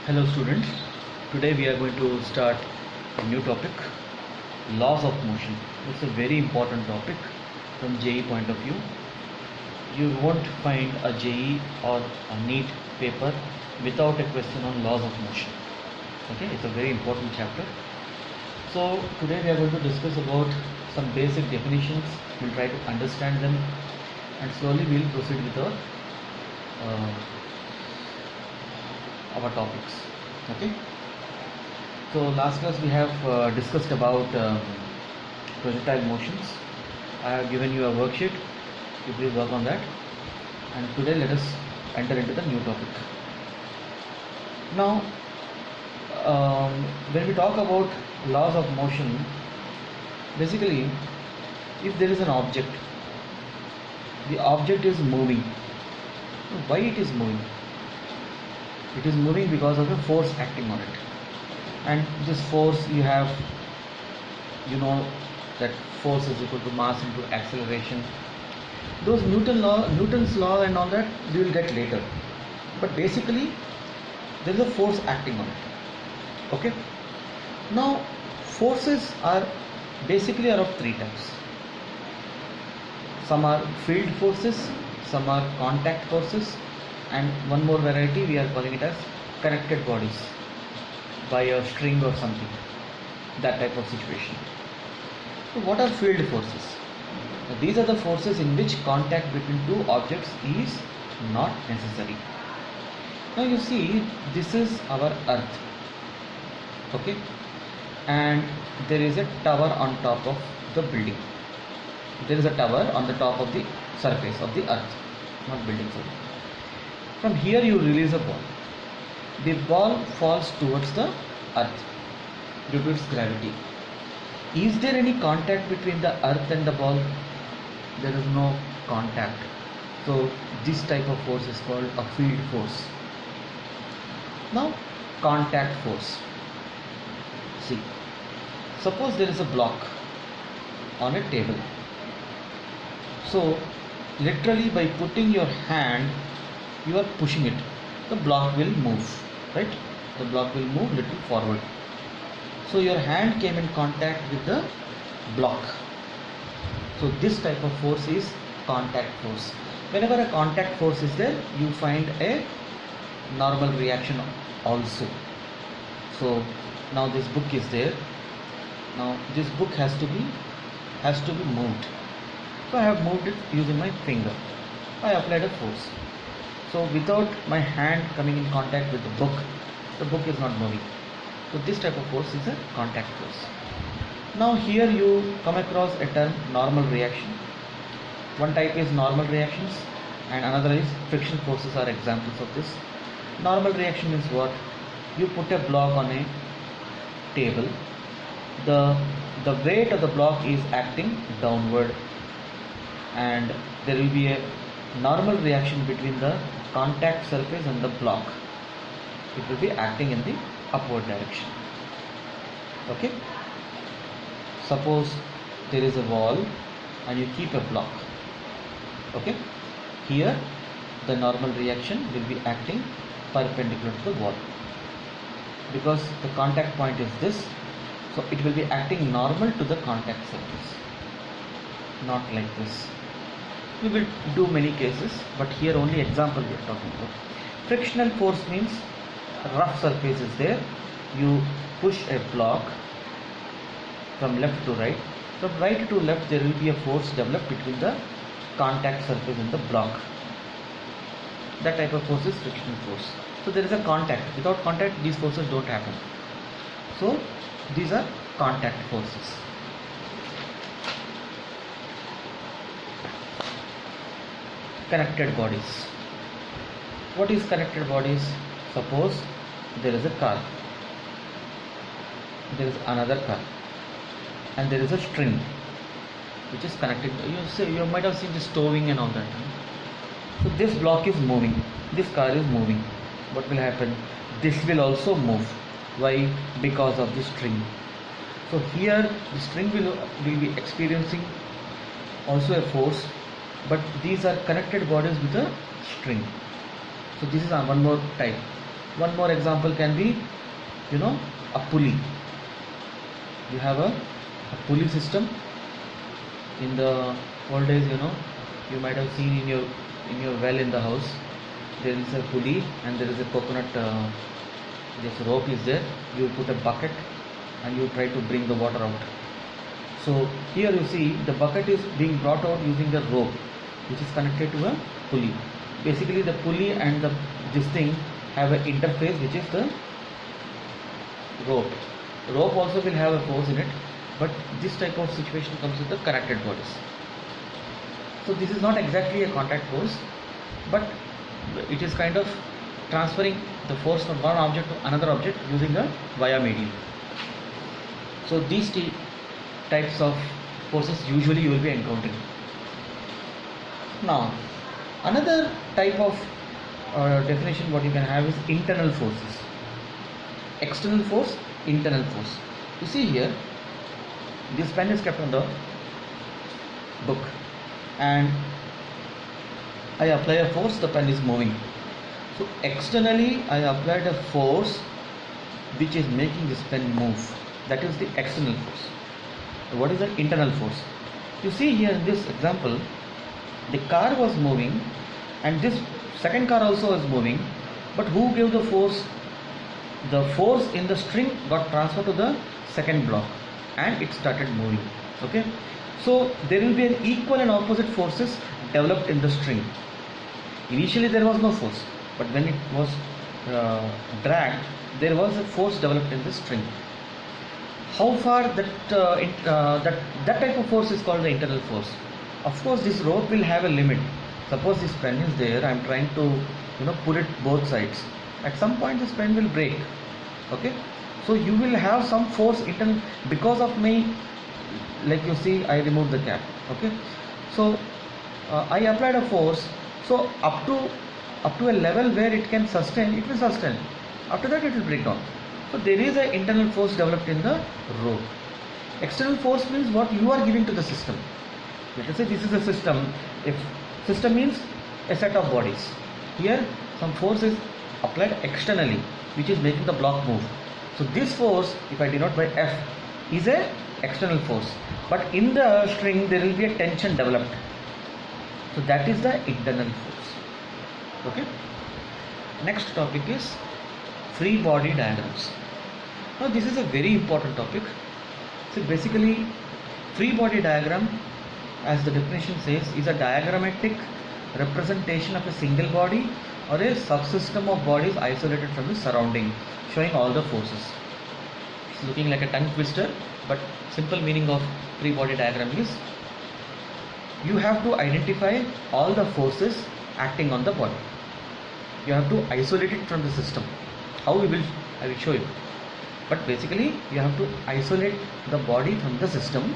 Hello students, today we are going to start a new topic, laws of motion. It's a very important topic from JEE point of view. You won't find a JEE or a NEET paper without a question on laws of motion. Okay, it's a very important chapter. So today we are going to discuss about some basic definitions. We'll try to understand them and slowly we'll proceed with our topics. Okay, so last class we have discussed about projectile motions. I have given you a worksheet, you please work on that, and today let us enter into the new topic. Now when we talk about laws of motion, basically if there is an object, the object is moving. Why it is moving? It is moving because of a force acting on it, and this force you have, that force is equal to mass into acceleration. Those Newton's law and all that we will get later, but basically there is a force acting on it. Okay, now forces are basically of three types. Some are field forces, some are contact forces, and one more variety we are calling it as connected bodies by a string or something, that type of situation. So what are field forces? Now, these are the forces in which contact between two objects is not necessary. Now you see, this is our earth, okay, and there is a tower on top of the building. There is a tower on the top of the surface of the earth, not building, sorry. From here you release a ball. The ball falls towards the earth due to its gravity. Is there any contact between the earth and the ball? There is no contact. So this type of force is called a field force. Now contact force. See, suppose there is a block on a table. So literally by putting your hand, you are pushing it, the block will move, right? The block will move little forward. So your hand came in contact with the block. So this type of force is contact force. Whenever a contact force is there, you find a normal reaction also. So now this book is there. Now this book has to be moved. So I have moved it using my finger. I applied a force. So without my hand coming in contact with the book is not moving. So this type of force is a contact force. Now here you come across a term normal reaction. One type is normal reactions and another is friction forces are examples of this. Normal reaction is what? You put a block on a table. The weight of the block is acting downward, and there will be a normal reaction between the contact surface and the block. It will be acting in the upward direction. Okay, suppose there is a wall and you keep a block. Okay, here the normal reaction will be acting perpendicular to the wall because the contact point is this, so it will be acting normal to the contact surface, not like this. We will do many cases, but here only example we are talking about. Frictional force means rough surface is there. You push a block from left to right. From right to left there will be a force developed between the contact surface and the block. That type of force is frictional force. So there is a contact. Without contact these forces don't happen. So these are contact forces. Connected bodies. What is connected bodies? Suppose there is a car, there is another car, and there is a string which is connected. You might have seen this towing and all that. So this block is moving, this car is moving. What will happen? This will also move. Why? Because of the string. So here the string will be experiencing also a force, but these are connected bodies with a string. So this is one more type. One more example can be, a pulley. You have a pulley system. In the old days, you might have seen in your well in the house, there is a pulley and there is a coconut. This rope is there. You put a bucket and you try to bring the water out. So here you see the bucket is being brought out using the rope, which is connected to a pulley. Basically, the pulley and this thing have an interface, which is the rope. Rope also will have a force in it, but this type of situation comes with the connected bodies. So this is not exactly a contact force, but it is kind of transferring the force from one object to another object using a via medium. So these types of forces usually you will be encountering. Now, another type of definition what you can have is internal forces. External force, internal force. You see here, this pen is kept on the book and I apply a force, the pen is moving. So externally I applied a force which is making this pen move. That is the external force. What is the internal force? You see here in this example, the car was moving and this second car also was moving, but who gave the force? The force in the string got transferred to the second block and it started moving. Okay, so there will be an equal and opposite forces developed in the string. Initially there was no force, but when it was dragged, there was a force developed in the string. How far that type of force is called the internal force. Of course, this rope will have a limit. Suppose this pen is there, I am trying to pull it both sides. At some point this pen will break. Okay, so you will have some force internal because of me. Like you see, I removed the cap. Okay, so I applied a force. So up to a level where it can sustain, it will sustain. After that it will break down. So there is an internal force developed in the rope. External force means what you are giving to the system. Let us say this is a system. If system means a set of bodies. Here some force is applied externally, which is making the block move. So this force, if I denote by F, is a external force. But in the string there will be a tension developed. So that is the internal force. Okay. Next topic is free body diagrams. Now this is a very important topic. So basically, free body diagram, as the definition says, is a diagrammatic representation of a single body or a subsystem of bodies isolated from the surrounding, showing all the forces. It's looking like a tongue twister, but simple meaning of free body diagram is you have to identify all the forces acting on the body. You have to isolate it from the system. How I will show you. But basically you have to isolate the body from the system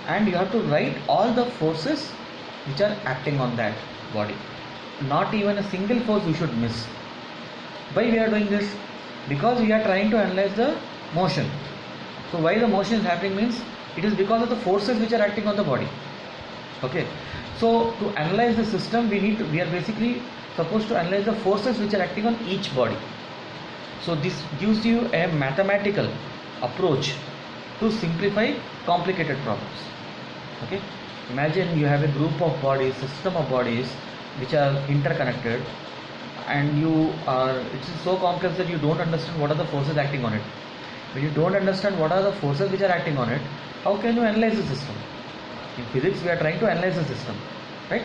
and you have to write all the forces which are acting on that body. Not even a single force you should miss. Why we are doing this? Because we are trying to analyze the motion. So why the motion is happening means it is because of the forces which are acting on the body. Okay. So to analyze the system we are basically supposed to analyze the forces which are acting on each body. So this gives you a mathematical approach to simplify complicated problems. Okay. Imagine you have a group of bodies, system of bodies which are interconnected, and it is so complex that you don't understand what are the forces acting on it. When you don't understand what are the forces which are acting on it, how can you analyze the system? In physics we are trying to analyze the system, right?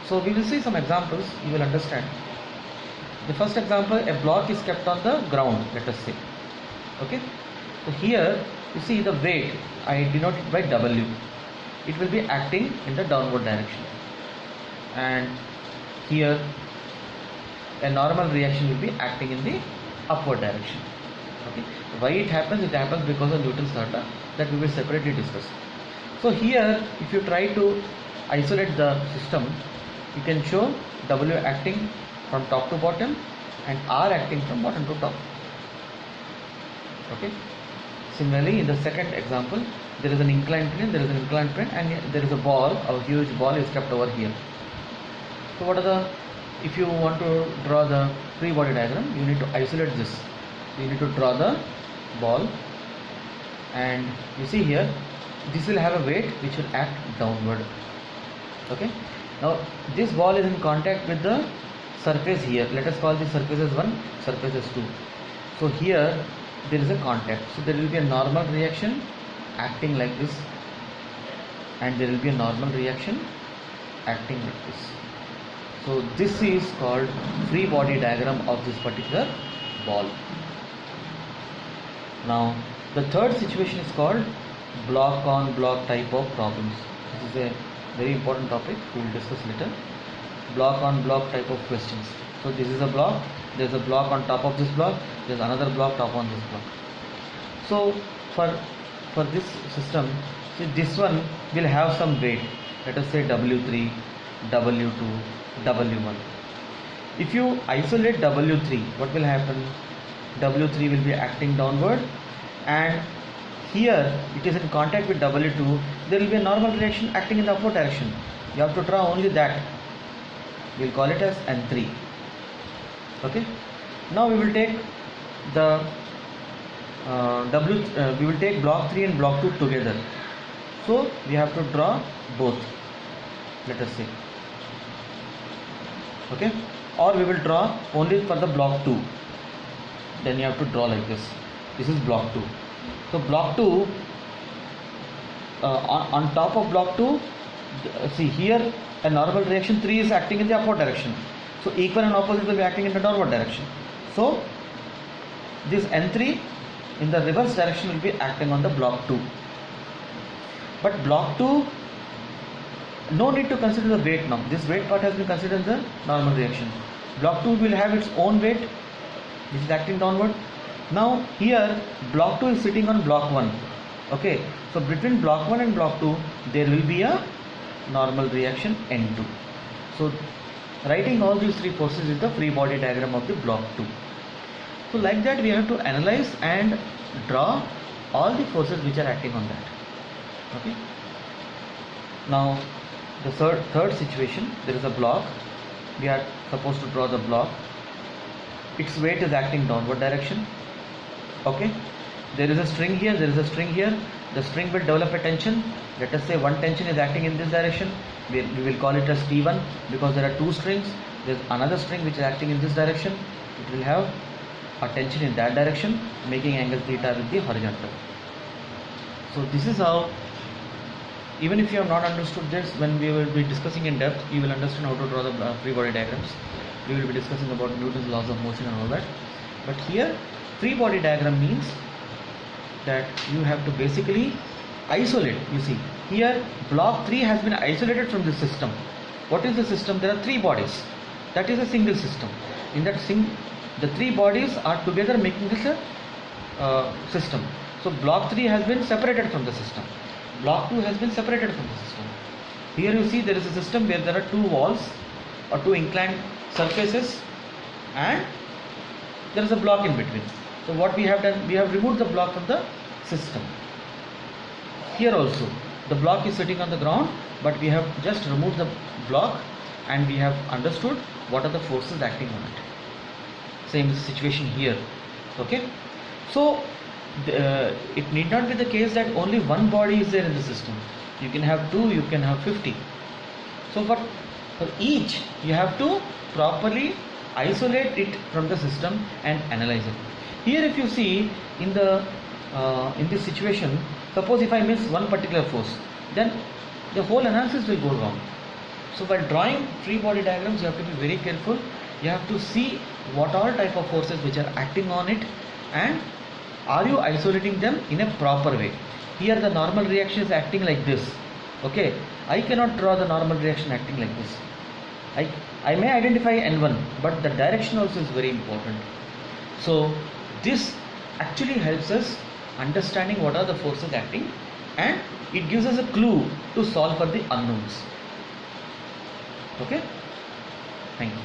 So we will see some examples, you will understand. The first example, a block is kept on the ground, let us say. Okay. So here you see the weight, I denote it by W. It will be acting in the downward direction. And here a normal reaction will be acting in the upward direction. Okay. Why it happens? It happens because of Newton's third law that we will separately discuss. So here if you try to isolate the system, you can show W acting from top to bottom and R acting from bottom to top. Okay. Similarly, in the second example, there is an inclined plane, and there is a ball, a huge ball is kept over here. So what are the if you want to draw the free body diagram, you need to isolate this. You need to draw the ball, and you see here this will have a weight which will act downward. Okay, now this ball is in contact with the surface here. Let us call this surface as 1, surface as 2. So here there is a contact, so there will be a normal reaction acting like this, and there will be a normal reaction acting like this. So this is called free body diagram of this particular ball. Now the third situation is called block on block type of problems. This is a very important topic, we will discuss later. Block on block type of questions. So this is a block, there is a block on top of this block, there is another block top on this block. So for this system, see this one will have some weight, let us say W3, W2, W1. If you isolate W3, what will happen? W3 will be acting downward, and here it is in contact with W2, there will be a normal reaction acting in the upward direction. You have to draw only that. We will call it as N3. Okay. Now we will take the we will take block 3 and block 2 together. So we have to draw both, let us say. Okay, or we will draw only for the block 2. Then you have to draw like this. This is block 2. So block 2, on top of block 2, see here a normal reaction 3 is acting in the upward direction. So equal and opposite will be acting in the downward direction. So this N3 in the reverse direction will be acting on the block 2. But block 2, no need to consider the weight now. This weight part has been considered in the normal reaction. Block 2 will have its own weight, which is acting downward. Now here block 2 is sitting on block 1. Okay, so between block 1 and block 2 there will be a normal reaction N2. So writing all these three forces is the free body diagram of the block 2. So like that we have to analyze and draw all the forces which are acting on that. Okay. Now the third situation, there is a block. We are supposed to draw the block. Its weight is acting downward direction. Okay. There is a string here, there is a string here. The string will develop a tension. Let us say one tension is acting in this direction. We will call it as T1 because there are two strings. There is another string which is acting in this direction. It will have a tension in that direction, making angle theta with the horizontal. So this is how, even if you have not understood this, when we will be discussing in depth, you will understand how to draw the free body diagrams. We will be discussing about Newton's laws of motion and all that. But here, free body diagram means that you have to basically isolate. You see, here block 3 has been isolated from the system. What is the system? There are 3 bodies. That is a single system. In that the 3 bodies are together making this a system. So block 3 has been separated from the system. Block 2 has been separated from the system. Here you see there is a system where there are 2 walls or 2 inclined surfaces, and there is a block in between. So what we have done, we have removed the block from the system. Here also the block is sitting on the ground, but we have just removed the block and we have understood what are the forces acting on it. Same situation here. Okay, so it need not be the case that only one body is there in the system. You can have 2, you can have 50. So for each you have to properly isolate it from the system and analyze it. Here if you see in this situation, suppose if I miss one particular force, then the whole analysis will go wrong. So while drawing free body diagrams, you have to be very careful. You have to see what all type of forces which are acting on it, and are you isolating them in a proper way. Here the normal reaction is acting like this. Okay, I cannot draw the normal reaction acting like this. I may identify N1, but the direction also is very important. So this actually helps us understanding what are the forces acting, and it gives us a clue to solve for the unknowns. Okay, thank you.